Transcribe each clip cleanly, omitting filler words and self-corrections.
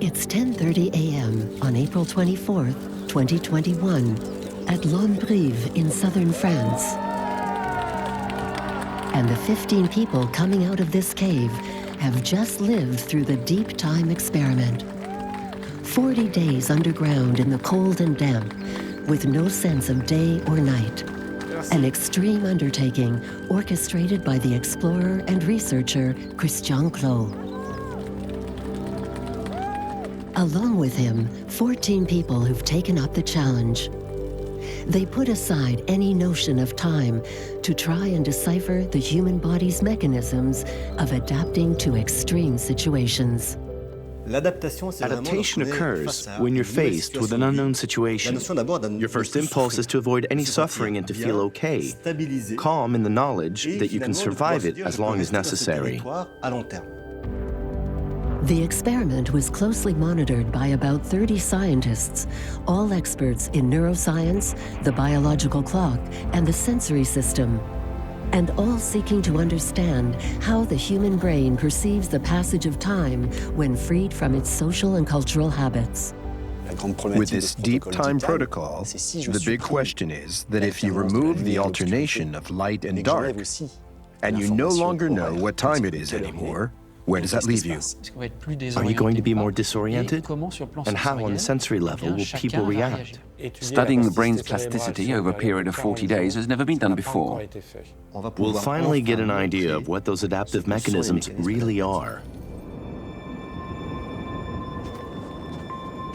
It's 10:30 a.m. on April 24th, 2021, at Lombrive in southern France. And the 15 people coming out of this cave have just lived through the deep time experiment. 40 days underground in the cold and damp, with no sense of day or night. An extreme undertaking orchestrated by the explorer and researcher Christian Clot. Along with him, 14 people who've taken up the challenge. They put aside any notion of time to try and decipher the human body's mechanisms of adapting to extreme situations. Adaptation occurs when you're faced with an unknown situation. Your first impulse is to avoid any suffering and to feel okay, calm in the knowledge that you can survive it as long as necessary. The experiment was closely monitored by about 30 scientists, all experts in neuroscience, the biological clock, and the sensory system, and all seeking to understand how the human brain perceives the passage of time when freed from its social and cultural habits. With this deep time protocol, the big question is that if you remove the alternation of light and dark, and you no longer know what time it is anymore, where does that leave you? Are you going to be more disoriented? And how on the sensory level will people react? Studying the brain's plasticity over a period of 40 days has never been done before. We'll finally get an idea of what those adaptive mechanisms really are.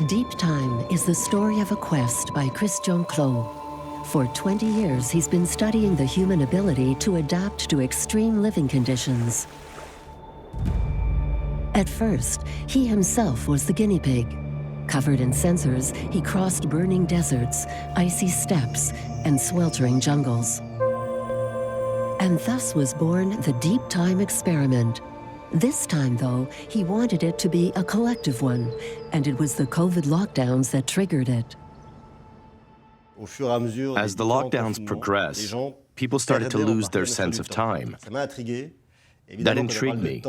Deep Time is the story of a quest by Christian Clot. For 20 years, he's been studying the human ability to adapt to extreme living conditions. At first, he himself was the guinea pig. Covered in sensors, he crossed burning deserts, icy steppes, and sweltering jungles. And thus was born the Deep Time experiment. This time, though, he wanted it to be a collective one, and it was the COVID lockdowns that triggered it. As the lockdowns progressed, people started to lose their sense of time. That intrigued me.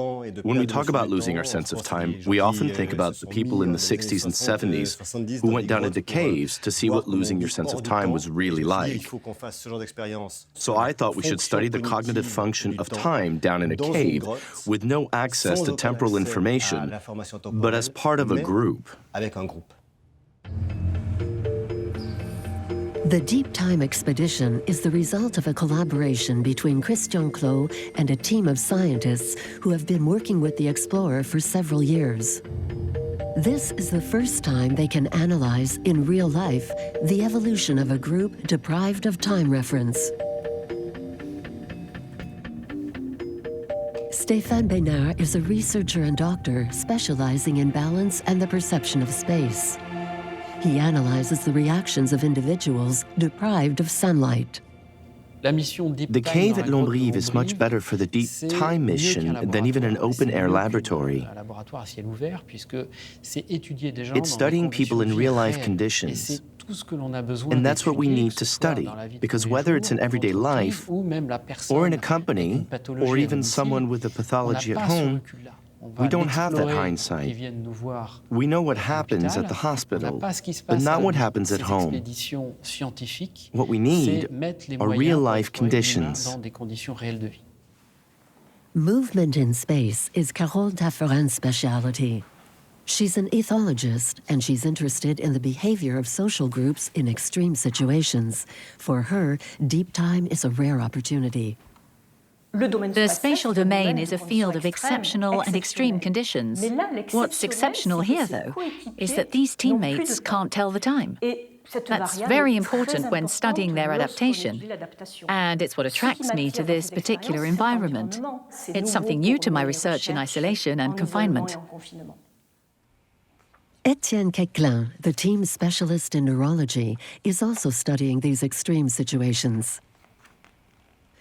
When we talk about losing our sense of time, we often think about the people in the 60s and 70s who went down into caves to see what losing your sense of time was really like. So I thought we should study the cognitive function of time down in a cave with no access to temporal information, but as part of a group. The Deep Time expedition is the result of a collaboration between Christian Clot and a team of scientists who have been working with the explorer for several years. This is the first time they can analyze, in real life, the evolution of a group deprived of time reference. Stéphane Bénard is a researcher and doctor specializing in balance and the perception of space. He analyzes the reactions of individuals deprived of sunlight. The cave at Lombrive is much better for the deep time mission than even an open-air laboratory. It's studying people in real-life conditions. And that's what we need to study, because whether it's in everyday life, or in a company, or even someone with a pathology at home, we don't have that hindsight. We know what happens at the hospital, but not what happens at home. What we need are real-life conditions. Movement in space is Carole Tafferan's specialty. She's an ethologist, and she's interested in the behavior of social groups in extreme situations. For her, deep time is a rare opportunity. The spatial domain is a field of exceptional and extreme conditions. What's exceptional here, though, is that these teammates can't tell the time. That's very important when studying their adaptation, and it's what attracts me to this particular environment. It's something new to my research in isolation and confinement. Etienne Queclin, the team's specialist in neurology, is also studying these extreme situations.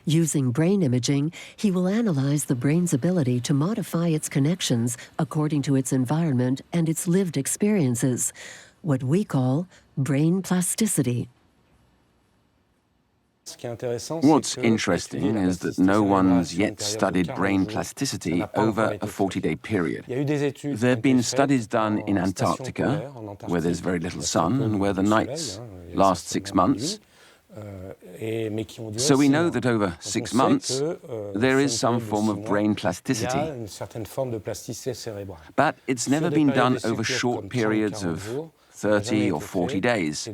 Using brain imaging, he will analyze the brain's ability to modify its connections according to its environment and its lived experiences, what we call brain plasticity. What's interesting is that no one's yet studied brain plasticity over a 40-day period. There have been studies done in Antarctica, where there's very little sun and where the nights last 6 months. So we know that over 6 months, there is some form of brain plasticity. But it's never been done over short periods of 30 or 40 days.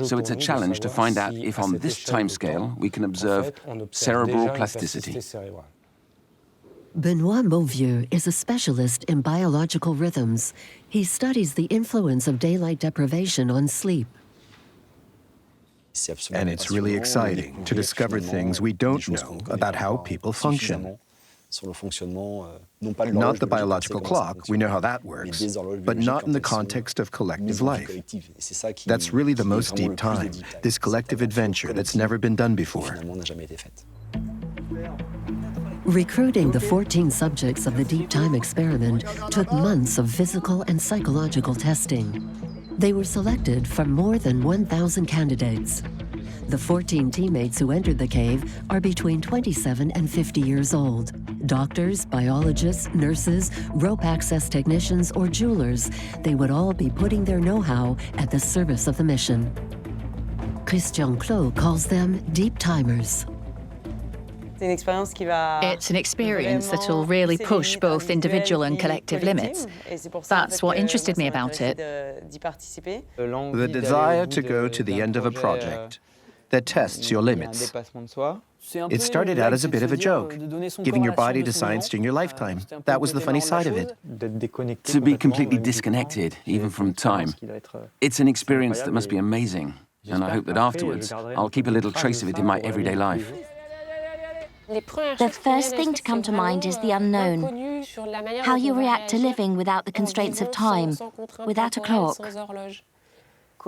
So it's a challenge to find out if on this timescale we can observe cerebral plasticity. Benoît Mauvieux is a specialist in biological rhythms. He studies the influence of daylight deprivation on sleep. And it's really exciting to discover things we don't know about how people function. Not the biological clock, we know how that works, but not in the context of collective life. That's really the most deep time, this collective adventure that's never been done before. Recruiting the 14 subjects of the Deep Time experiment took months of physical and psychological testing. They were selected from more than 1,000 candidates. The 14 teammates who entered the cave are between 27 and 50 years old. Doctors, biologists, nurses, rope access technicians, or jewelers, they would all be putting their know-how at the service of the mission. Christian Clot calls them deep timers. It's an experience that will really push both individual and collective limits. That's what interested me about it. The desire to go to the end of a project that tests your limits. It started out as a bit of a joke, giving your body to science during your lifetime. That was the funny side of it. To be completely disconnected, even from time. It's an experience that must be amazing, and I hope that afterwards I'll keep a little trace of it in my everyday life. The first thing to come to mind is the unknown. How you react to living without the constraints of time, without a clock.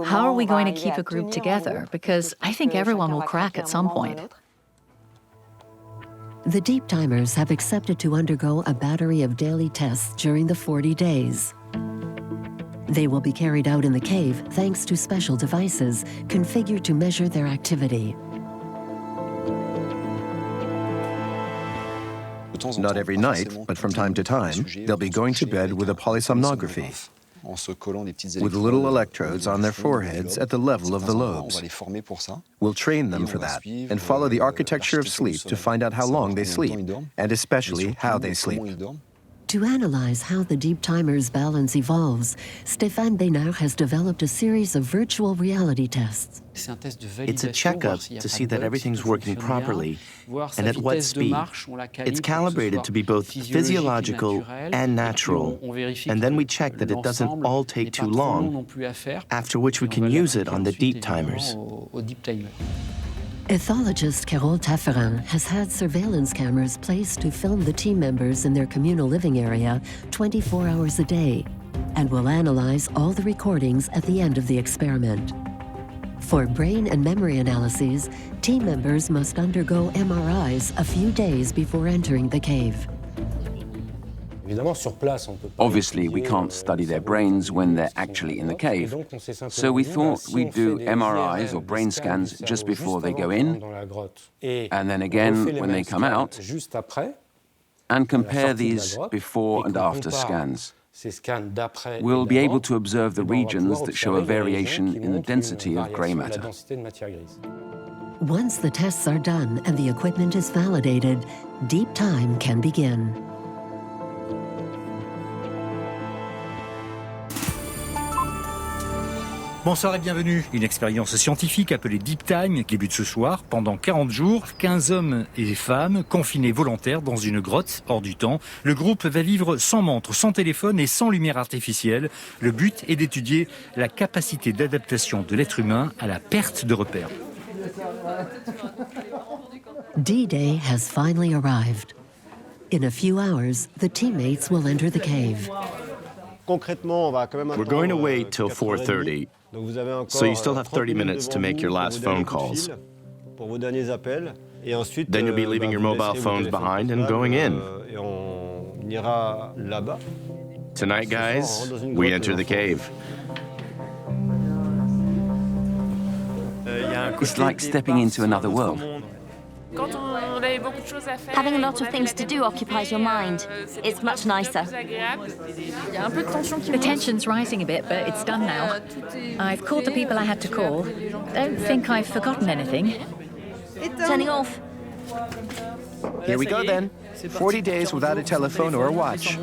How are we going to keep a group together? Because I think everyone will crack at some point. The deep timers have accepted to undergo a battery of daily tests during the 40 days. They will be carried out in the cave thanks to special devices configured to measure their activity. Not every night, but from time to time, they'll be going to bed with a polysomnography, with little electrodes on their foreheads at the level of the lobes. We'll train them for that and follow the architecture of sleep to find out how long they sleep, and especially how they sleep. To analyze how the deep timer's balance evolves, Stéphane Bénard has developed a series of virtual reality tests. It's a checkup to see that everything's working properly and at what speed. It's calibrated to be both physiological and natural, and then we check that it doesn't all take too long, after which we can use it on the deep timers. Ethologist Carole Tafferin has had surveillance cameras placed to film the team members in their communal living area 24 hours a day, and will analyze all the recordings at the end of the experiment. For brain and memory analyses, team members must undergo MRIs a few days before entering the cave. Obviously, we can't study their brains when they're actually in the cave. So we thought we'd do MRIs or brain scans just before they go in, and then again when they come out, and compare these before and after scans. We'll be able to observe the regions that show a variation in the density of grey matter. Once the tests are done and the equipment is validated, deep time can begin. Bonsoir et bienvenue. Une expérience scientifique appelée Deep Time débute ce soir. Pendant 40 jours, 15 hommes et femmes confinés volontaires dans une grotte hors du temps. Le groupe va vivre sans montre, sans téléphone et sans lumière artificielle. Le but est d'étudier la capacité d'adaptation de l'être humain à la perte de repères. D-Day has finally arrived. In a few hours, the teammates will enter the cave. We're going to wait till 4:30, so you still have 30 minutes to make your last phone calls. Then you'll be leaving your mobile phones behind and going in. Tonight, guys, we enter the cave. It's like stepping into another world. Having a lot of things to do occupies your mind. It's much nicer. The tension's rising a bit, but it's done now. I've called the people I had to call. Don't think I've forgotten anything. Turning off. Here we go then. 40 days without a telephone or a watch.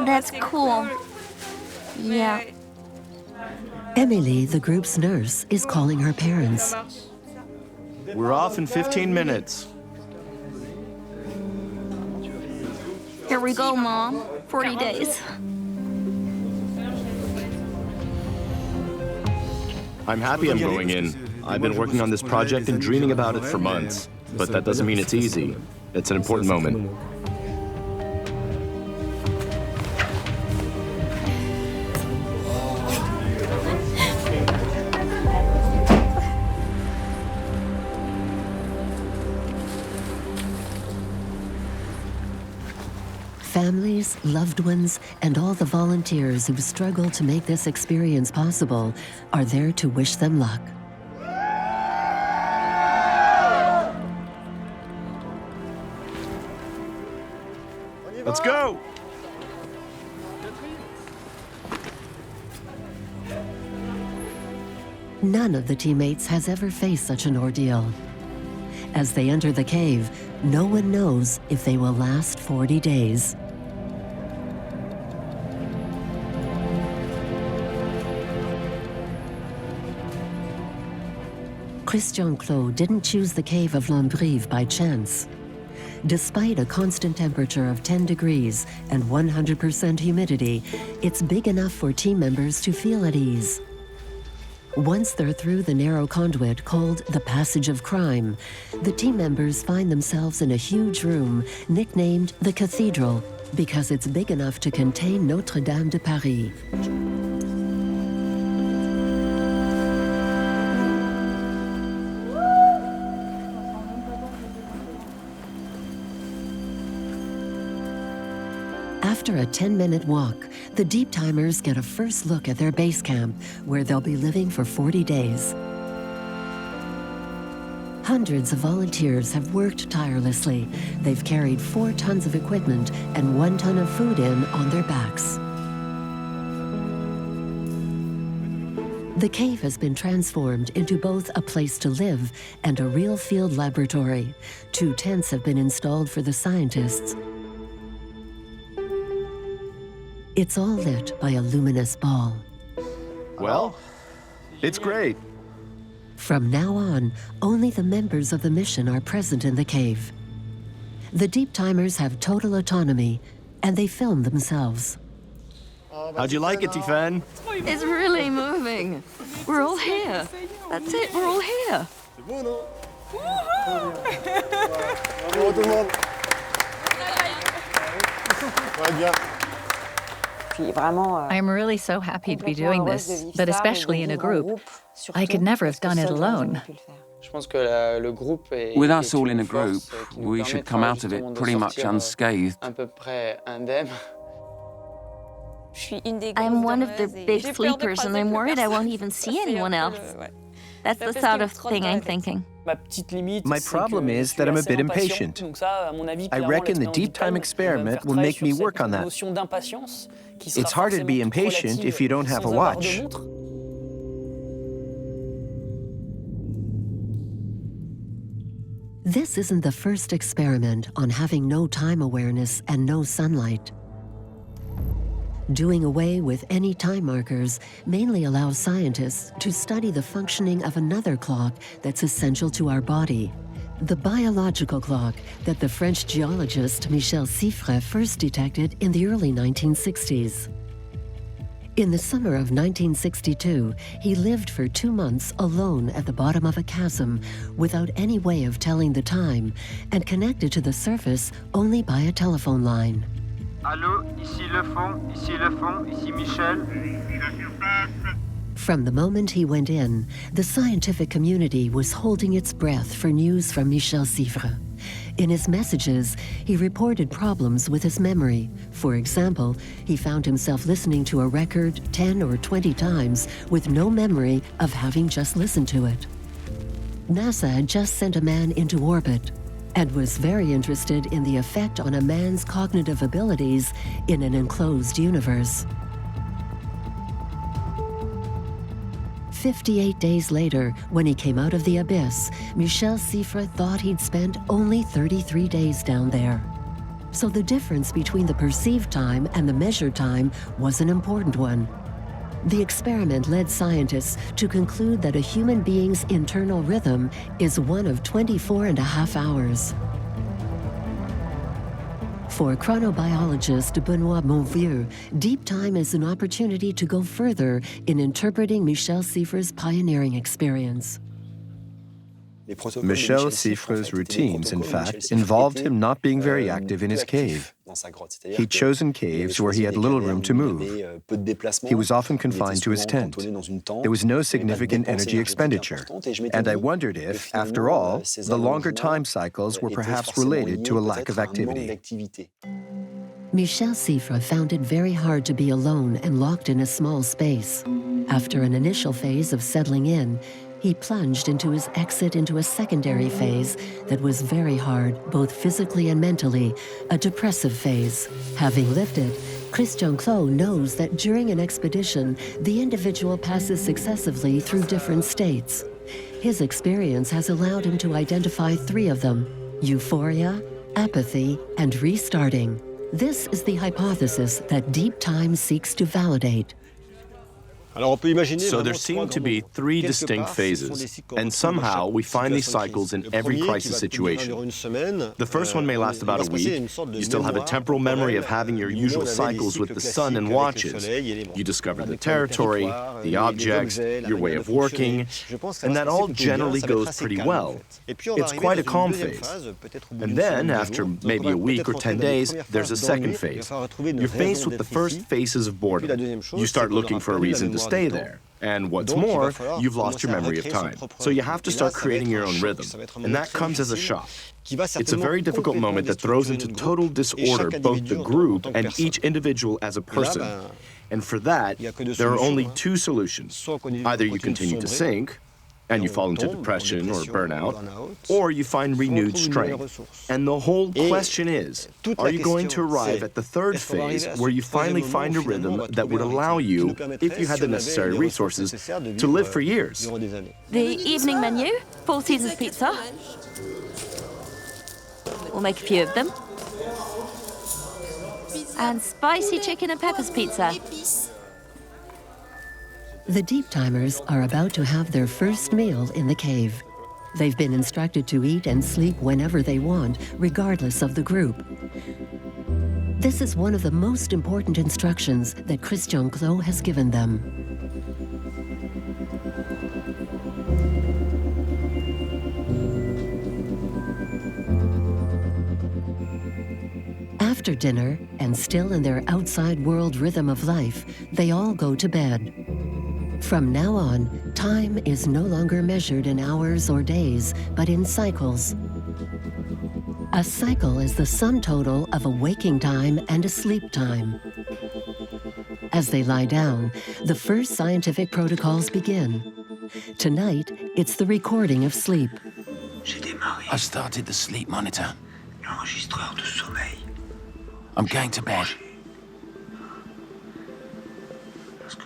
That's cool. Yeah. Emily, the group's nurse, is calling her parents. We're off in 15 minutes. Here we go, Mom. 40 days. I'm happy I'm going in. I've been working on this project and dreaming about it for months. But that doesn't mean it's easy. It's an important moment. Families, loved ones, and all the volunteers who've struggled to make this experience possible are there to wish them luck. Let's go! None of the teammates has ever faced such an ordeal. As they enter the cave, no one knows if they will last 40 days. Christian Clot didn't choose the cave of l'Ambrive by chance. Despite a constant temperature of 10 degrees and 100% humidity, it's big enough for team members to feel at ease. Once they're through the narrow conduit called the Passage of Crime, the team members find themselves in a huge room nicknamed the Cathedral because it's big enough to contain Notre Dame de Paris. After a 10-minute walk, the deep timers get a first look at their base camp, where they'll be living for 40 days. Hundreds of volunteers have worked tirelessly. They've carried 4 tons of equipment and 1 ton of food in on their backs. The cave has been transformed into both a place to live and a real field laboratory. 2 tents have been installed for the scientists. It's all lit by a luminous ball. Well, it's great. From now on, only the members of the mission are present in the cave. The deep timers have total autonomy, and they film themselves. How'd you like it, Tiffen? It's really moving. We're all here. That's it, we're all here. I'm really so happy to be doing this, but especially in a group. I could never have done it alone. With us all in a group, we should come out of it pretty much unscathed. I'm one of the big sleepers, and I'm worried I won't even see anyone else. That's the sort of thing I'm thinking. My problem is that I'm a bit impatient. I reckon the deep time experiment will make me work on that. It's harder to be impatient if you don't have a watch. This isn't the first experiment on having no time awareness and no sunlight. Doing away with any time markers mainly allows scientists to study the functioning of another clock that's essential to our body, the biological clock that the French geologist Michel Siffre first detected in the early 1960s. In the summer of 1962, he lived for 2 months alone at the bottom of a chasm without any way of telling the time and connected to the surface only by a telephone line. Allô, ici Le Fond, ici Michel. From the moment he went in, the scientific community was holding its breath for news from Michel Siffre. In his messages, he reported problems with his memory. For example, he found himself listening to a record 10 or 20 times with no memory of having just listened to it. NASA had just sent a man into orbit and was very interested in the effect on a man's cognitive abilities in an enclosed universe. 58 days later, when he came out of the abyss, Michel Siffre thought he'd spent only 33 days down there. So the difference between the perceived time and the measured time was an important one. The experiment led scientists to conclude that a human being's internal rhythm is one of 24.5 hours. For chronobiologist Benoît Monvieux, deep time is an opportunity to go further in interpreting Michel Siffre's pioneering experience. Michel Siffre's routines, in fact, involved him not being very active in his cave. He'd chosen caves where he had little room to move. He was often confined to his tent. There was no significant energy expenditure. And I wondered if, after all, the longer time cycles were perhaps related to a lack of activity. Michel Siffre found it very hard to be alone and locked in a small space. After an initial phase of settling in, he plunged into his exit into a secondary phase that was very hard, both physically and mentally, a depressive phase. Having lived it, Christian Clot knows that during an expedition, the individual passes successively through different states. His experience has allowed him to identify 3 of them: euphoria, apathy, and restarting. This is the hypothesis that deep time seeks to validate. So there seem to be 3 distinct phases, and somehow we find these cycles in every crisis situation. The first one may last about a week. You still have a temporal memory of having your usual cycles with the sun and watches. You discover the territory, the objects, your way of working, and that all generally goes pretty well. It's quite a calm phase. And then, after maybe a week or 10 days, there's a second phase. You're faced with the first phases of boredom. You start looking for a reason to stay there. And what's more, you've lost your memory of time. So you have to start creating your own rhythm. And that comes as a shock. It's a very difficult moment that throws into total disorder both the group and each individual as a person. And for that, there are only 2 solutions. Either you continue to sink, and you fall into depression or burnout, or you find renewed strength. And the whole question is, are you going to arrive at the 3rd phase where you finally find a rhythm that would allow you, if you had the necessary resources, to live for years? The evening menu, 4 Seasons pizza. We'll make a few of them. And spicy chicken and peppers pizza. The deep timers are about to have their first meal in the cave. They've been instructed to eat and sleep whenever they want, regardless of the group. This is one of the most important instructions that Christian Clot has given them. After dinner, and still in their outside world rhythm of life, they all go to bed. From now on, time is no longer measured in hours or days, but in cycles. A cycle is the sum total of a waking time and a sleep time. As they lie down, the first scientific protocols begin. Tonight, it's the recording of sleep. I started the sleep monitor. I'm going to bed.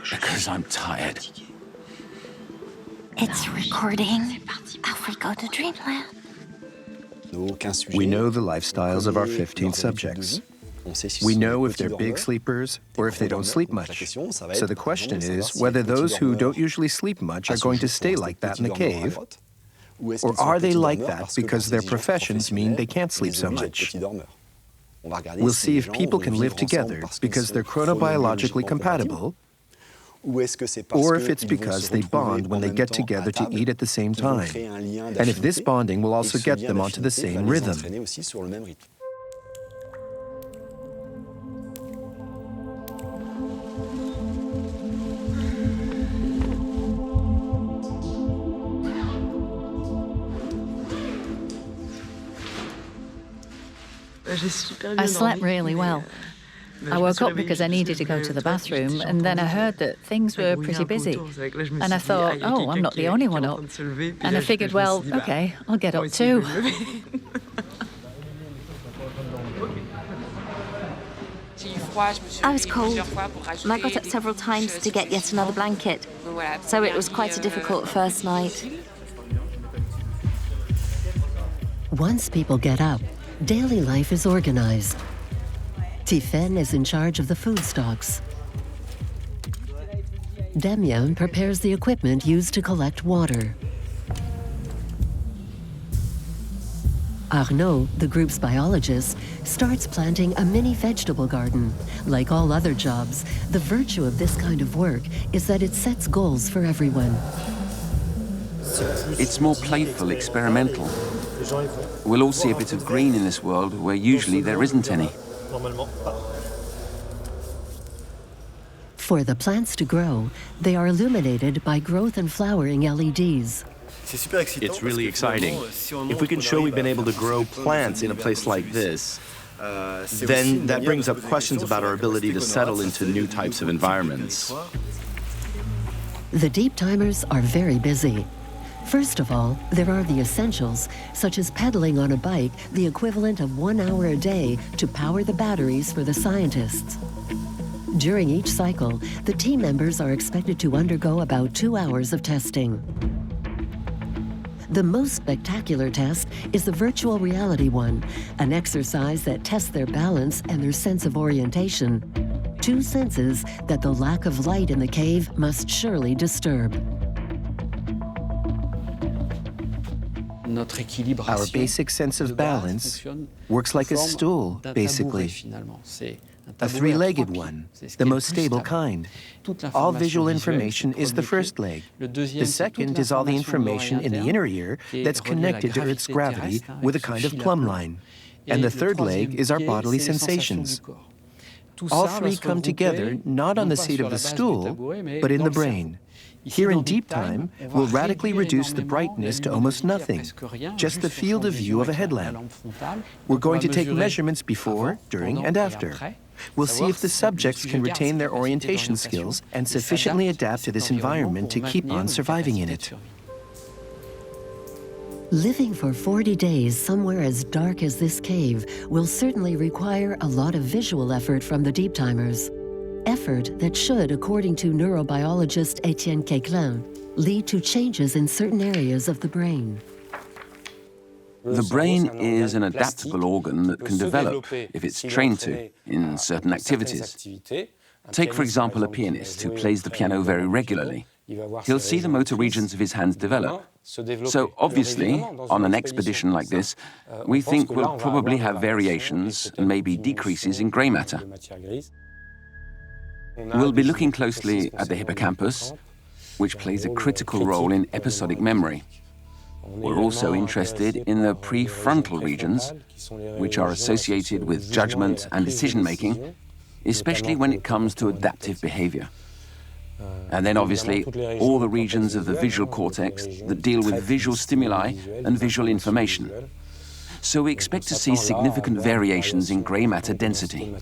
Because I'm tired. It's recording. Off we go to dreamland. We know the lifestyles of our 15 subjects. We know if they're big sleepers or if they don't sleep much. So the question is whether those who don't usually sleep much are going to stay like that in the cave, or are they like that because their professions mean they can't sleep so much? We'll see if people can live together because they're chronobiologically compatible, or if it's because they bond when they get together to eat at the same time, and if this bonding will also get them onto the same rhythm. I slept really well. I woke up because I needed to go to the bathroom, and then I heard that things were pretty busy. And I thought, oh, I'm not the only one up. And I figured, well, okay, I'll get up too. I was cold, and I got up several times to get yet another blanket. So it was quite a difficult first night. Once people get up, daily life is organized. Tiphaine is in charge of the food stocks. Damien prepares the equipment used to collect water. Arnaud, the group's biologist, starts planting a mini vegetable garden. Like all other jobs, the virtue of this kind of work is that it sets goals for everyone. It's more playful, experimental. We'll all see a bit of green in this world where usually there isn't any. For the plants to grow, they are illuminated by growth and flowering LEDs. It's really exciting. If we can show we've been able to grow plants in a place like this, then that brings up questions about our ability to settle into new types of environments. The deep timers are very busy. First of all, there are the essentials, such as pedaling on a bike, the equivalent of 1 hour a day to power the batteries for the scientists. During each cycle, the team members are expected to undergo about 2 hours of testing. The most spectacular test is the virtual reality one, an exercise that tests their balance and their sense of orientation, 2 senses that the lack of light in the cave must surely disturb. Our basic sense of balance works like a stool, basically. A 3-legged one, the most stable kind. All visual information is the first leg. The second is all the information in the inner ear that's connected to Earth's gravity with a kind of plumb line. And the third leg is our bodily sensations. All 3 come together not on the seat of the stool, but in the brain. Here in deep time, we'll radically reduce the brightness to almost nothing, just the field of view of a headlamp. We're going to take measurements before, during, and after. We'll see if the subjects can retain their orientation skills and sufficiently adapt to this environment to keep on surviving in it. Living for 40 days somewhere as dark as this cave will certainly require a lot of visual effort from the deep timers. Effort that should, according to neurobiologist Etienne Quéclin, lead to changes in certain areas of the brain. The brain is an adaptable organ that can develop, if it's trained to, in certain activities. Take, for example, a pianist who plays the piano very regularly. He'll see the motor regions of his hands develop. So obviously, on an expedition like this, we think we'll probably have variations and maybe decreases in grey matter. We'll be looking closely at the hippocampus, which plays a critical role in episodic memory. We're also interested in the prefrontal regions, which are associated with judgment and decision-making, especially when it comes to adaptive behavior. And then, obviously, all the regions of the visual cortex that deal with visual stimuli and visual information. So we expect to see significant variations in grey matter density.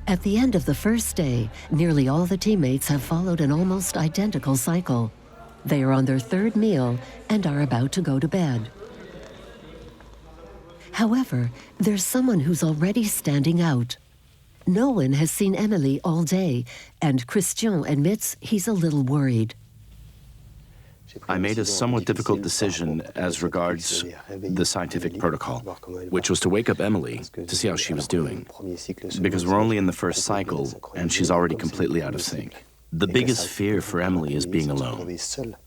At the end of the first day, nearly all the teammates have followed an almost identical cycle. They are on their 3rd meal and are about to go to bed. However, there's someone who's already standing out. No one has seen Emily all day, and Christian admits he's a little worried. I made a somewhat difficult decision as regards the scientific protocol, which was to wake up Emily to see how she was doing, because we're only in the first cycle and she's already completely out of sync. The biggest fear for Emily is being alone.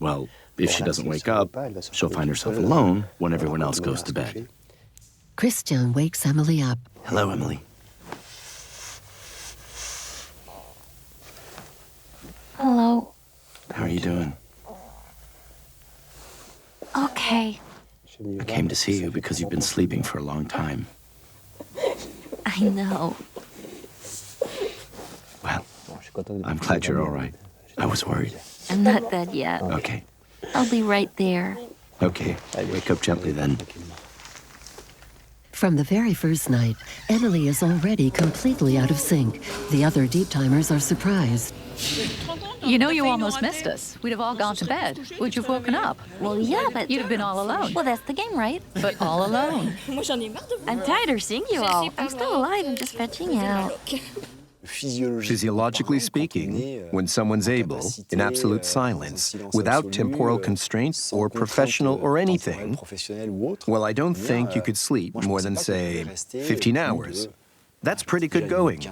Well, if she doesn't wake up, she'll find herself alone when everyone else goes to bed. Christian wakes Emily up. Hello, Emily. Hello. How are you doing? Okay. I came to see you because you've been sleeping for a long time. I know. Well, I'm glad you're all right. I was worried. I'm not dead yet. Okay. I'll be right there. Okay. Wake up gently then. From the very first night, Emily is already completely out of sync. The other deep timers are surprised. You know, you almost missed us. We'd have all gone to bed. Would you have woken up? Well, yeah, but... You'd have been all alone. Well, that's the game, right? But all alone. I'm tired of seeing you all. I'm still alive and just stretching out. Physiologically speaking, when someone's able, in absolute silence, without temporal constraints or professional or anything, well, I don't think you could sleep more than, say, 15 hours. That's pretty good going.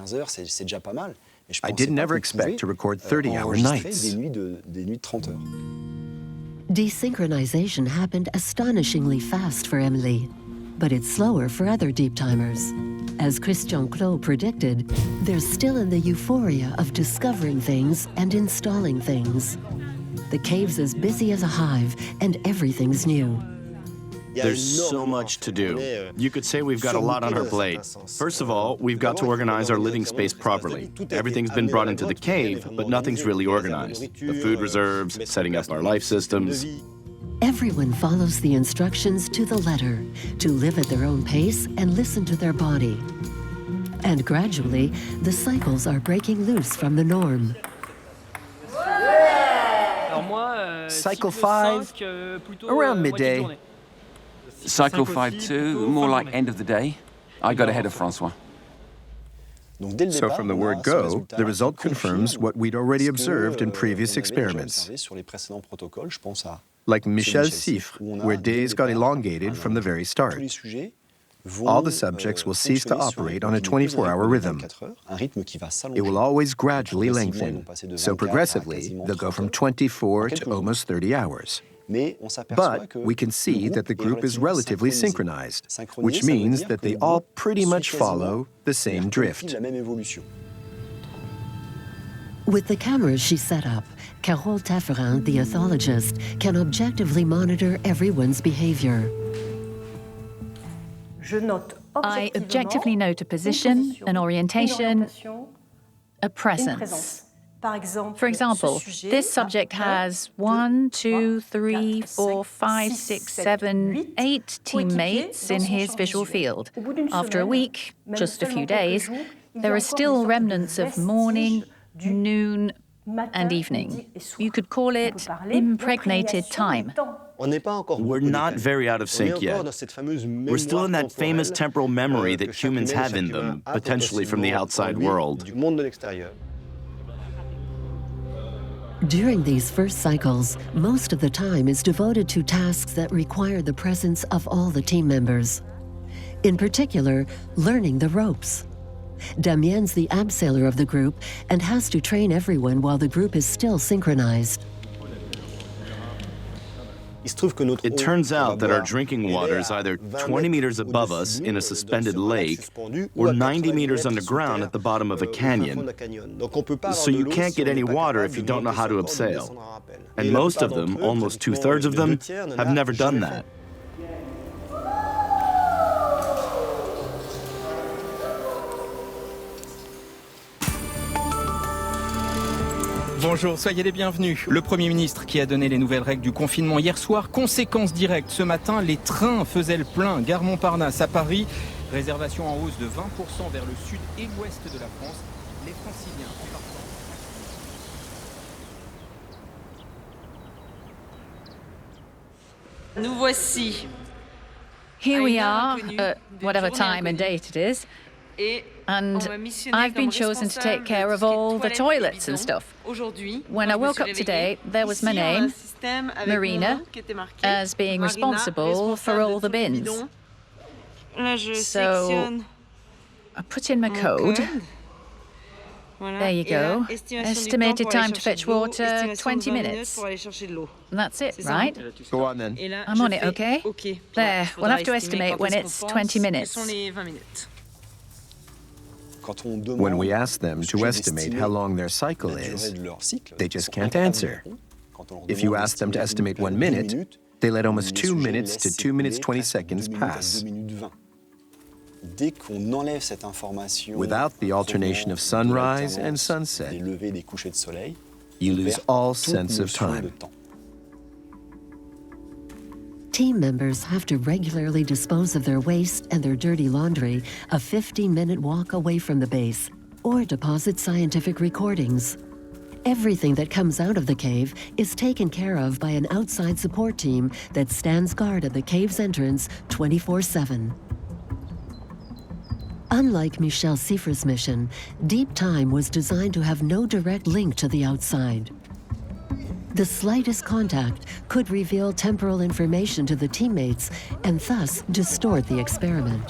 I didn't ever expect to record 30-hour nights. Desynchronization happened astonishingly fast for Emily, but it's slower for other deep timers. As Christian Clot predicted, they're still in the euphoria of discovering things and installing things. The cave's as busy as a hive, and everything's new. There's so much to do. You could say we've got a lot on our plate. First of all, we've got to organize our living space properly. Everything's been brought into the cave, but nothing's really organized. The food reserves, setting up our life systems. Everyone follows the instructions to the letter, to live at their own pace and listen to their body. And gradually, the cycles are breaking loose from the norm. Cycle 5, around midday. Cycle 5 too, more like end of the day. I got ahead of Francois. So from the word go, the result confirms what we'd already observed in previous experiments. Like Michel's Cifre, where days got elongated from the very start. All the subjects will cease to operate on a 24-hour rhythm. It will always gradually lengthen, so progressively they'll go from 24 to almost 30 hours. But we can see that the group is relatively synchronized, which means that they all pretty much follow the same drift. With the cameras she set up, Carole Tafferin, the ethologist, can objectively monitor everyone's behavior. I objectively note a position, an orientation, a presence. For example, this subject has 1, 2, 3, 4, 5, 6, 7, 8 teammates in his visual field. After a week, just a few days, there are still remnants of morning, noon, and evening. You could call it impregnated time. We're not very out of sync yet. We're still in that famous temporal memory that humans have in them, potentially from the outside world. During these first cycles, most of the time is devoted to tasks that require the presence of all the team members. In particular, learning the ropes. Damien's the abseiler of the group and has to train everyone while the group is still synchronized. It turns out that our drinking water is either 20 meters above us in a suspended lake or 90 meters underground at the bottom of a canyon. So you can't get any water if you don't know how to abseil. And most of them, almost 2/3 of them, have never done that. Bonjour, soyez les bienvenus. Le Premier ministre qui a donné les nouvelles règles du confinement hier soir, conséquence directe. Ce matin, les trains faisaient le plein. Gare Montparnasse à Paris, réservation en hausse de 20% vers le sud et l'ouest de la France. Les Franciliens Nous voici. Here we are, at whatever time and date it is, and I've been chosen to take care of all the toilets and stuff. When I woke up today, there was my name, Marina, as being responsible for all the bins. So I put in my code. There you go. Estimated time to fetch water, 20 minutes. And that's it, right? Go on then. I'm on it, okay? There, we'll have to estimate when it's 20 minutes. When we ask them to estimate how long their cycle is, they just can't answer. If you ask them to estimate 1 minute, they let almost 2 minutes to 2 minutes 20 seconds pass. Without the alternation of sunrise and sunset, you lose all sense of time. Team members have to regularly dispose of their waste and their dirty laundry a 15-minute walk away from the base, or deposit scientific recordings. Everything that comes out of the cave is taken care of by an outside support team that stands guard at the cave's entrance 24/7. Unlike Michel Sieffer's mission, Deep Time was designed to have no direct link to the outside. The slightest contact could reveal temporal information to the teammates and thus distort the experiment.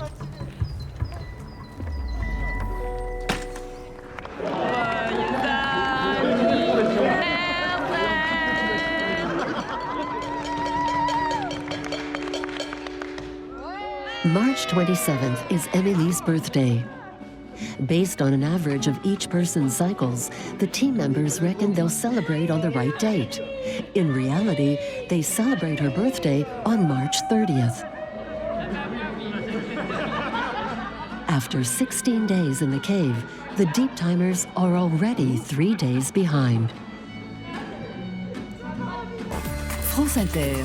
March 27th is Emily's birthday. Based on an average of each person's cycles, the team members reckon they'll celebrate on the right date. In reality, they celebrate her birthday on March 30th. After 16 days in the cave, the Deep Timers are already 3 days behind. France Inter.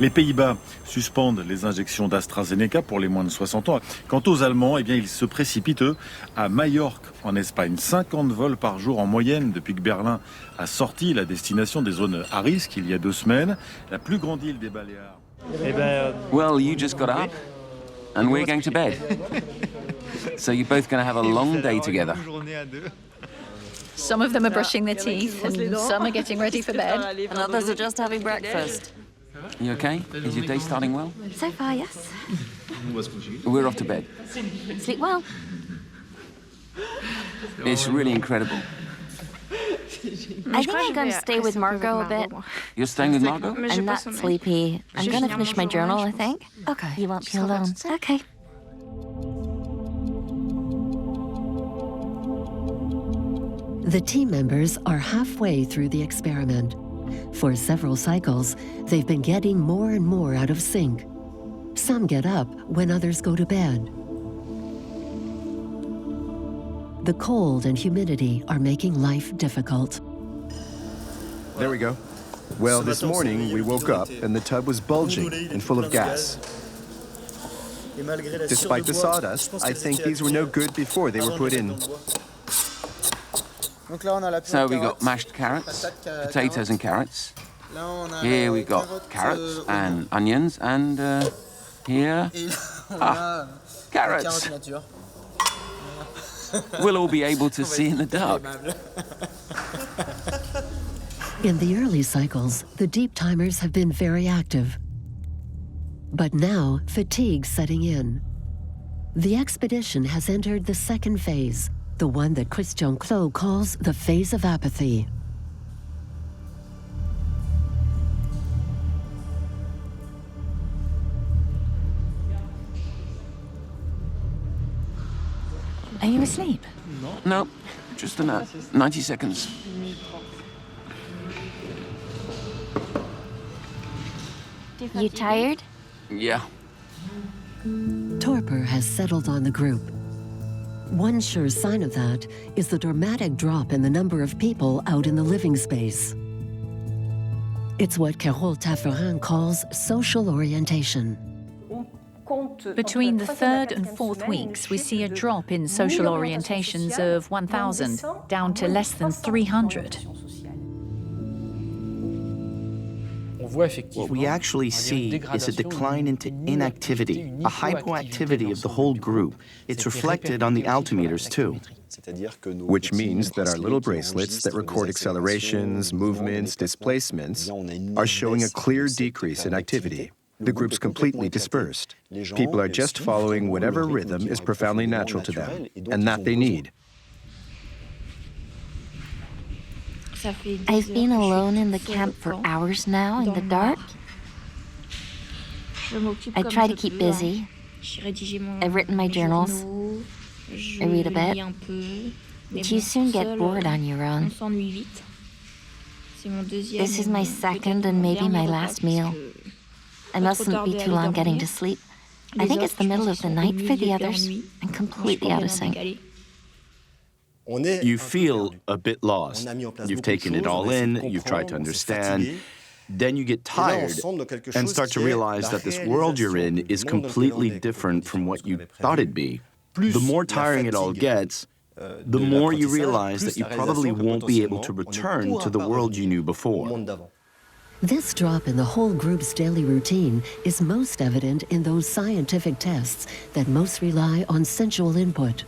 Les Pays-Bas suspendent les injections d'AstraZeneca pour les moins de 60 ans. Quant aux Allemands, eh bien, ils se précipitent, eux, à Majorque, en Espagne. 50 vols par jour en moyenne depuis que Berlin a sorti la destination des zones à risque il y a 2 semaines. La plus grande île des Baléares. Well, you just got up, and we're going to bed. So you're both going to have a long day together. Some of them are brushing their teeth, and some are getting ready for bed. And others are just having breakfast. You okay? Is your day starting well? So far, yes. We're off to bed. Sleep well. It's really incredible. I think I'm going to stay with Margot a bit. You're staying with Margot? I'm not sleepy. I'm going to finish my journal, I think. Okay. You won't be alone. Okay. The team members are halfway through the experiment. For several cycles, they've been getting more and more out of sync. Some get up when others go to bed. The cold and humidity are making life difficult. There we go. Well, this morning we woke up and the tub was bulging and full of gas. Despite the sawdust, I think these were no good before they were put in. So we got mashed carrots, potatoes and carrots. Here we got carrots and onions, and here, carrots. We'll all be able to see in the dark. In the early cycles, the Deep Timers have been very active. But now, fatigue's setting in. The expedition has entered the second phase, the one that Christian Clot calls the phase of apathy. Are you asleep? No, just a nap. 90 seconds. You tired? Yeah. Torpor has settled on the group. One sure sign of that is the dramatic drop in the number of people out in the living space. It's what Carole Tafferin calls social orientation. Between the 3rd and 4th weeks, we see a drop in social orientations of 1,000, down to less than 300. What we actually see is a decline into inactivity, a hypoactivity of the whole group. It's reflected on the altimeters too. Which means that our little bracelets that record accelerations, movements, displacements are showing a clear decrease in activity. The group's completely dispersed. People are just following whatever rhythm is profoundly natural to them, and that they need. I've been alone in the camp for hours now in the dark. I try to keep busy. I've written my journals. I read a bit. But you soon get bored on your own. This is my second and maybe my last meal. I mustn't be too long getting to sleep. I think it's the middle of the night for the others. I'm completely out of sync. You feel a bit lost. You've taken it all in, you've tried to understand, Then you get tired and start to realize that this world you're in is completely different from what you thought it'd be. The more tiring it all gets, the more you realize that you probably won't be able to return to the world you knew before. This drop in the whole group's daily routine is most evident in those scientific tests that most rely on sensual input.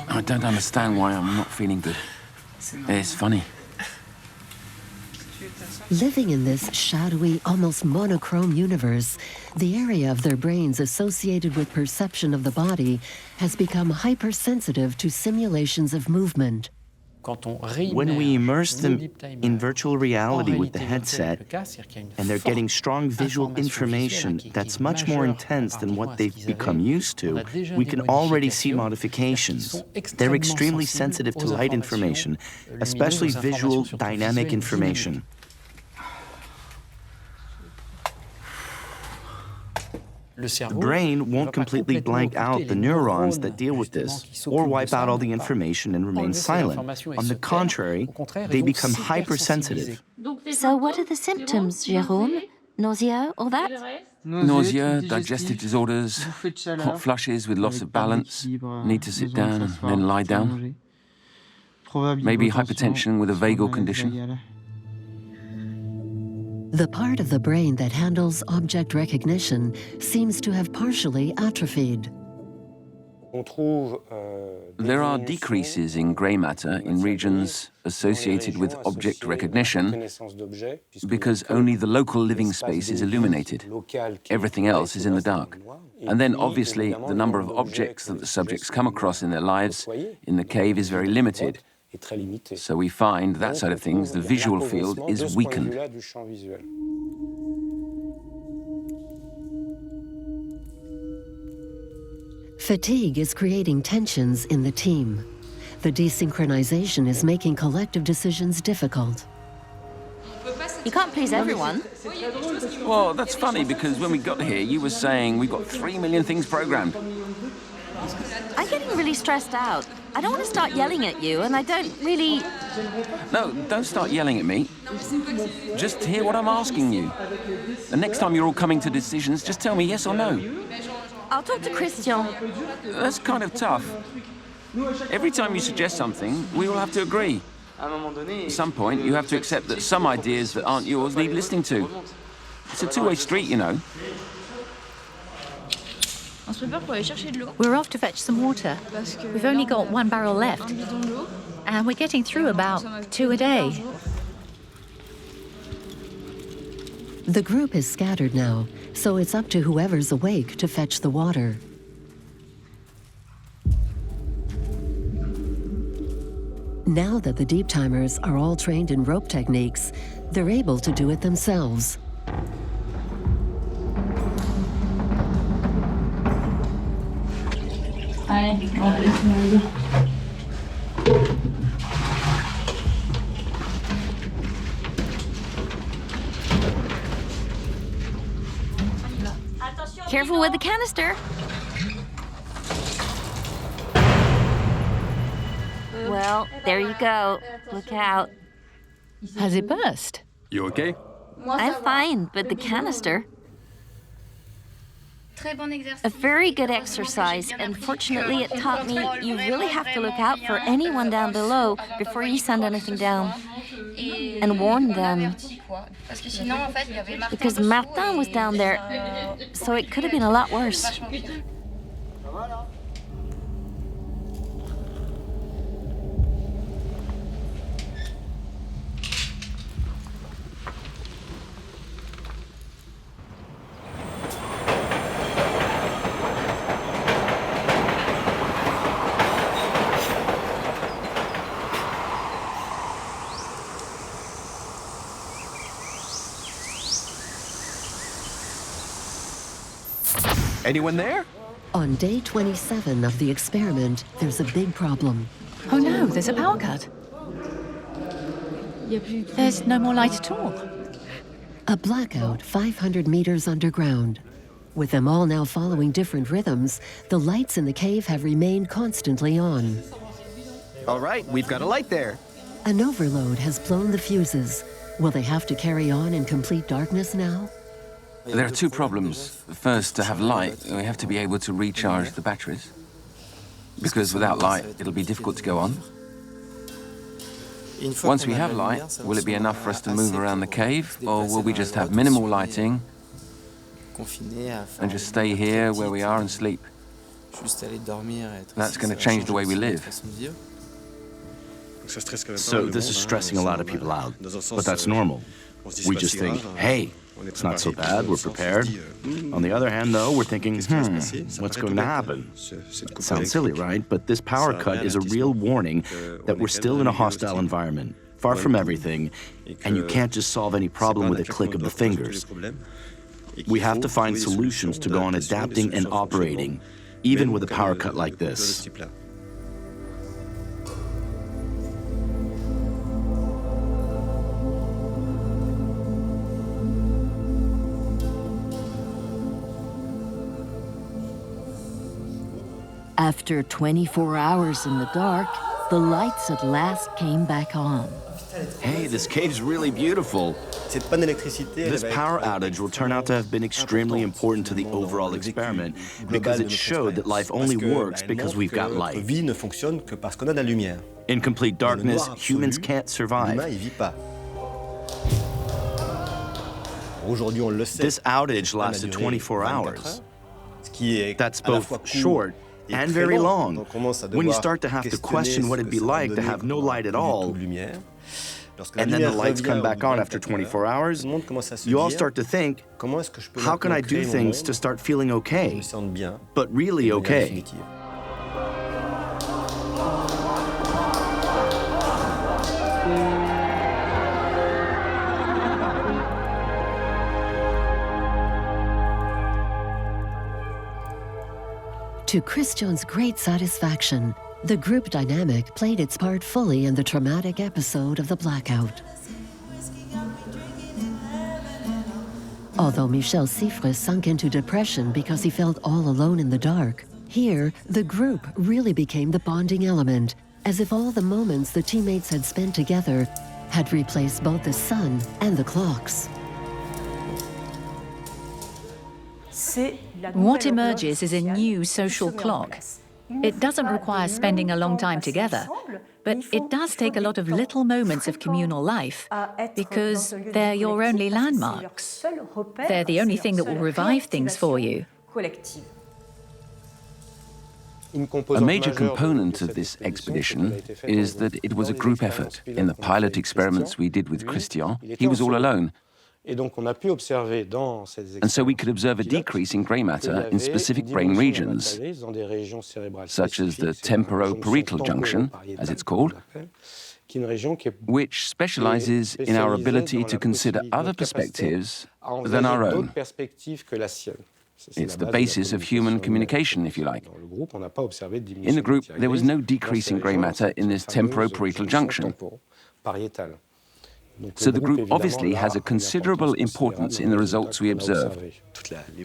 I don't understand why I'm not feeling good. It's funny. Living in this shadowy, almost monochrome universe, the area of their brains associated with perception of the body has become hypersensitive to simulations of movement. When we immerse them in virtual reality with the headset, and they're getting strong visual information that's much more intense than what they've become used to, we can already see modifications. They're extremely sensitive to light information, especially visual, dynamic information. The brain won't completely blank out the neurons that deal with this, or wipe out all the information and remain silent. On the contrary, they become hypersensitive. So what are the symptoms, Jérôme? Nausea, all that? Nausea, digestive disorders, hot flushes with loss of balance, need to sit down and then lie down. Maybe hypertension with a vagal condition. The part of the brain that handles object recognition seems to have partially atrophied. There are decreases in grey matter in regions associated with object recognition because only the local living space is illuminated. Everything else is in the dark. And then obviously the number of objects that the subjects come across in their lives in the cave is very limited. So we find that side of things, the visual field is weakened. Fatigue is creating tensions in the team. The desynchronization is making collective decisions difficult. You can't please everyone. Well, that's funny because when we got here, you were saying we've got 3 million things programmed. I'm getting really stressed out. I don't want to start yelling at you, and I don't really... No, don't start yelling at me. Just hear what I'm asking you. The next time you're all coming to decisions, just tell me yes or no. I'll talk to Christian. That's kind of tough. Every time you suggest something, we all have to agree. At some point, you have to accept that some ideas that aren't yours need listening to. It's a two-way street, you know. We're off to fetch some water. We've only got 1 barrel left, and we're getting through about 2 a day. The group is scattered now, so it's up to whoever's awake to fetch the water. Now that the deep timers are all trained in rope techniques, they're able to do it themselves. Careful with the canister. Well, there you go. Look out. Has it burst? You okay? I'm fine, but the canister... A very good exercise, and fortunately it taught me you really have to look out for anyone down below before you send anything down. And warn them. Because Martin was down there, so it could have been a lot worse. Anyone there? On day 27 of the experiment, there's a big problem. Oh no, there's a power cut. There's no more light at all. A blackout 500 meters underground. With them all now following different rhythms, the lights in the cave have remained constantly on. All right, we've got a light there. An overload has blown the fuses. Will they have to carry on in complete darkness now? There are two problems. First, to have light, we have to be able to recharge the batteries. Because without light, it'll be difficult to go on. Once we have light, will it be enough for us to move around the cave, or will we just have minimal lighting and just stay here where we are and sleep? That's going to change the way we live. So this is stressing a lot of people out, but that's normal. We just think, hey, it's not so bad, we're prepared. On the other hand, though, we're thinking, what's going to happen? It sounds silly, right? But this power cut is a real warning that we're still in a hostile environment, far from everything, and you can't just solve any problem with a click of the fingers. We have to find solutions to go on adapting and operating, even with a power cut like this. After 24 hours in the dark, the lights at last came back on. Hey, this cave's really beautiful. This power outage will turn out to have been extremely important to the overall experiment because it showed that life only works because we've got light. In complete darkness, humans can't survive. This outage lasted 24 hours. That's both short and very long. When you start to have to question what it'd be like to have no light at all, and then the lights come back on after 24 hours, you all start to think, how can I do things to start feeling okay, but really okay? To Christian's great satisfaction, the group dynamic played its part fully in the traumatic episode of the blackout. Although Michel Siffre sunk into depression because he felt all alone in the dark, here, the group really became the bonding element, as if all the moments the teammates had spent together had replaced both the sun and the clocks. What emerges is a new social clock. It doesn't require spending a long time together, but it does take a lot of little moments of communal life because they're your only landmarks. They're the only thing that will revive things for you. A major component of this expedition is that it was a group effort. In the pilot experiments we did with Christian, he was all alone. And so we could observe a decrease in grey matter in specific brain regions, such as the temporal-parietal junction, as it's called, which specializes in our ability to consider other perspectives than our own. It's the basis of human communication, if you like. In the group, there was no decrease in grey matter in this temporal-parietal junction. So the group obviously has a considerable importance in the results we observe.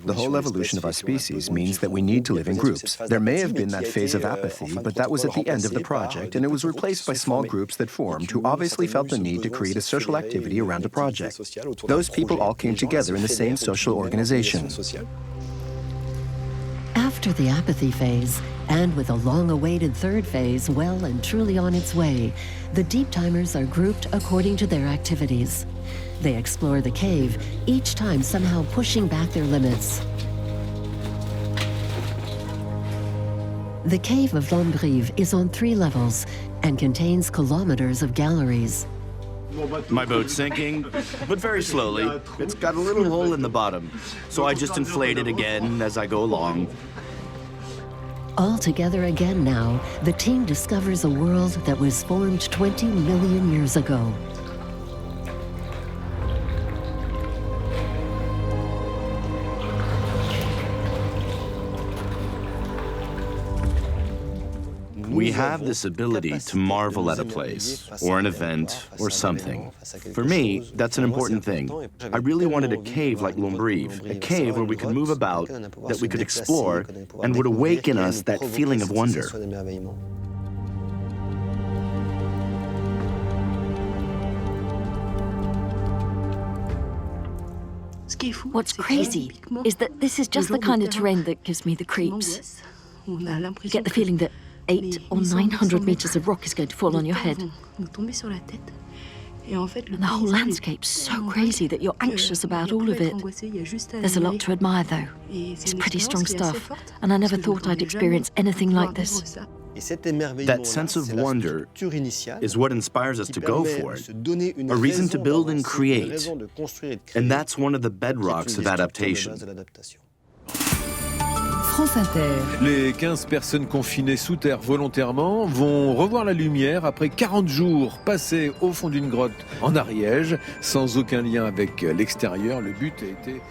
The whole evolution of our species means that we need to live in groups. There may have been that phase of apathy, but that was at the end of the project, and it was replaced by small groups that formed who obviously felt the need to create a social activity around a project. Those people all came together in the same social organization. After the apathy phase, and with a long-awaited third phase well and truly on its way, the deep timers are grouped according to their activities. They explore the cave, each time somehow pushing back their limits. The cave of Lombrive is on 3 levels and contains kilometers of galleries. My boat's sinking, but very slowly. It's got a little hole in the bottom, so I just inflate it again as I go along. All together again now, the team discovers a world that was formed 20 million years ago. We have this ability to marvel at a place, or an event, or something. For me, that's an important thing. I really wanted a cave like Lombrive, a cave where we could move about, that we could explore, and would awaken us that feeling of wonder. What's crazy is that this is just the kind of terrain that gives me the creeps. You get the feeling that 800 or 900 meters of rock is going to fall on your head. And the whole landscape's so crazy that you're anxious about all of it. There's a lot to admire, though. It's pretty strong stuff, and I never thought I'd experience anything like this. That sense of wonder is what inspires us to go for it, a reason to build and create. And that's one of the bedrocks of adaptation. Les 15 personnes confinées sous terre volontairement vont revoir la lumière après 40 jours passés au fond d'une grotte en Ariège, sans aucun lien avec l'extérieur. Le but a été...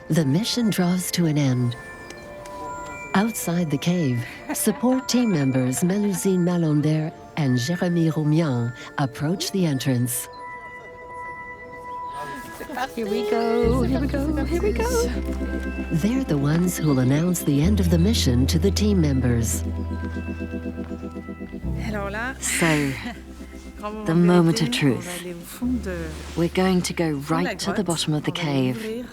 The mission draws to an end. Outside the cave, support team members Mélusine Malander and Jérémy Roumian approach the entrance. Here we go, here we go, here we go. They're the ones who'll announce the end of the mission to the team members. So, the moment of truth. We're going to go right to the bottom of the cave.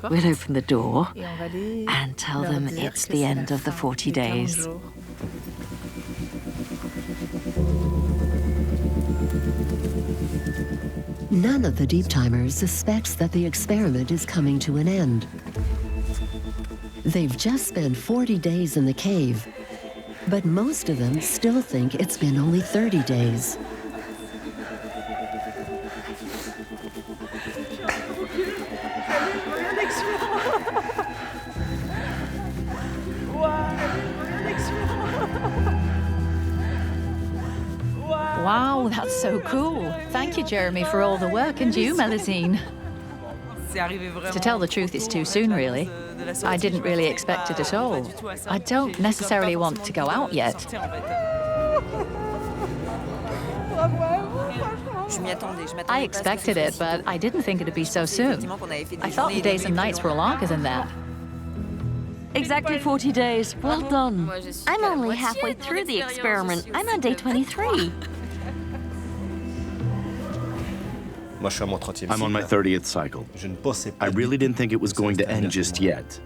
We'll open the door and tell them it's the end of the 40 days. None of the deep timers suspects that the experiment is coming to an end. They've just spent 40 days in the cave, but most of them still think it's been only 30 days. Wow, that's so cool. Thank you, Jeremy, for all the work, and you, Mélusine. To tell the truth, it's too soon, really. I didn't really expect it at all. I don't necessarily want to go out yet. I expected it, but I didn't think it'd be so soon. I thought the days and nights were longer than that. Exactly 40 days. Well done. I'm only halfway through the experiment. I'm on day 23. I'm on my 30th cycle. I really didn't think it was going to end just yet.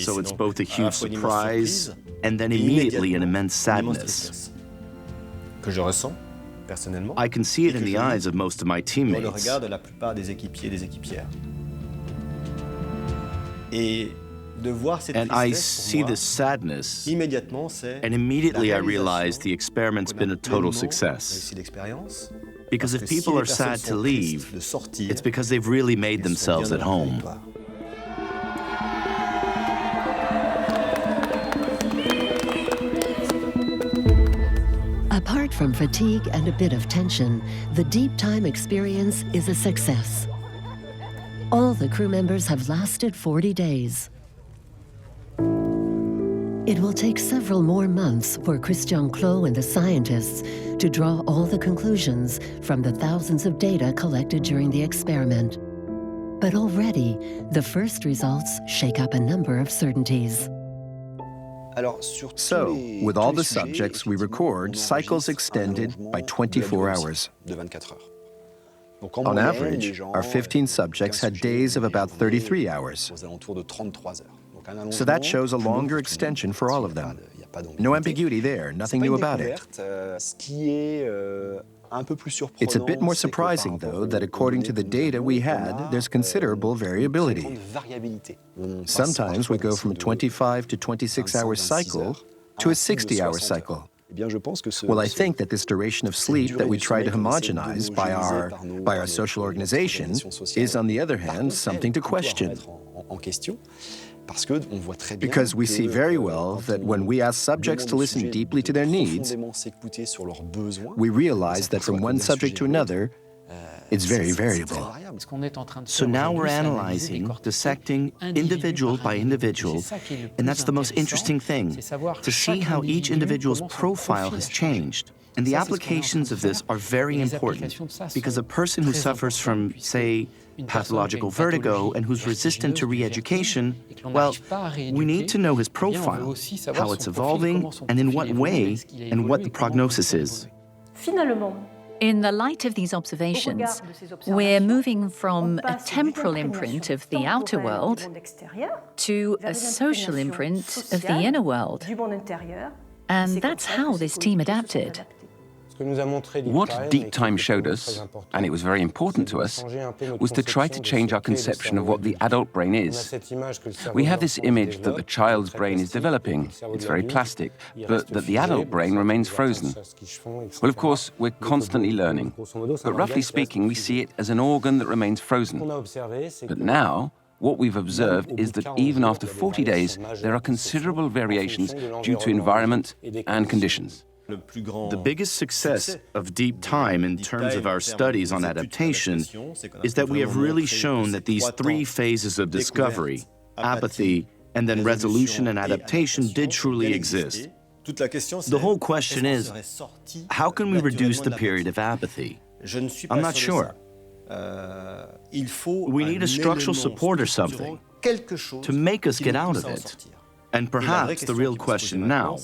So it's both a huge surprise and then immediately an immense sadness. I can see it in the eyes of most of my teammates. And I see this sadness, and immediately I realize the experiment's been a total success. Because if people are sad to leave, it's because they've really made themselves at home. Apart from fatigue and a bit of tension, the deep time experience is a success. All the crew members have lasted 40 days. It will take several more months for Christian Clot and the scientists to draw all the conclusions from the thousands of data collected during the experiment. But already, the first results shake up a number of certainties. So, with all the subjects we record, cycles extended by 24 hours. On average, our 15 subjects had days of about 33 hours. So that shows a longer extension for all of them. No ambiguity there, nothing new about it. It's a bit more surprising, though, that according to the data we had, there's considerable variability. Sometimes we go from a 25 to 26-hour cycle to a 60-hour cycle. Well, I think that this duration of sleep that we try to homogenize by our social organization is, on the other hand, something to question. Because we see very well that when we ask subjects to listen deeply to their needs, we realize that from one subject to another, it's very variable. So now we're analyzing, dissecting individual by individual, and that's the most interesting thing, to see how each individual's profile has changed. And the applications of this are very important, because a person who suffers from, say, pathological vertigo and who's resistant to re-education, well, we need to know his profile, how it's evolving, and in what way, and what the prognosis is. In the light of these observations, we're moving from a temporal imprint of the outer world to a social imprint of the inner world. And that's how this team adapted. What deep time showed us, and it was very important to us, was to try to change our conception of what the adult brain is. We have this image that the child's brain is developing, it's very plastic, but that the adult brain remains frozen. Well, of course, we're constantly learning, but roughly speaking, we see it as an organ that remains frozen. But now, what we've observed is that even after 40 days, there are considerable variations due to environment and conditions. The biggest success of deep time in terms of our studies on adaptation is that we have really shown that these three phases of discovery, apathy, and then resolution and adaptation did truly exist. The whole question is, how can we reduce the period of apathy? I'm not sure. We need a structural support or something to make us get out of it. And perhaps the real question now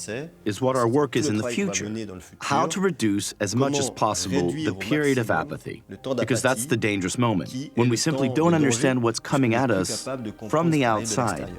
is what our work is in the future, how to reduce as much as possible the period of apathy, because that's the dangerous moment, when we simply don't understand what's coming at us from the outside.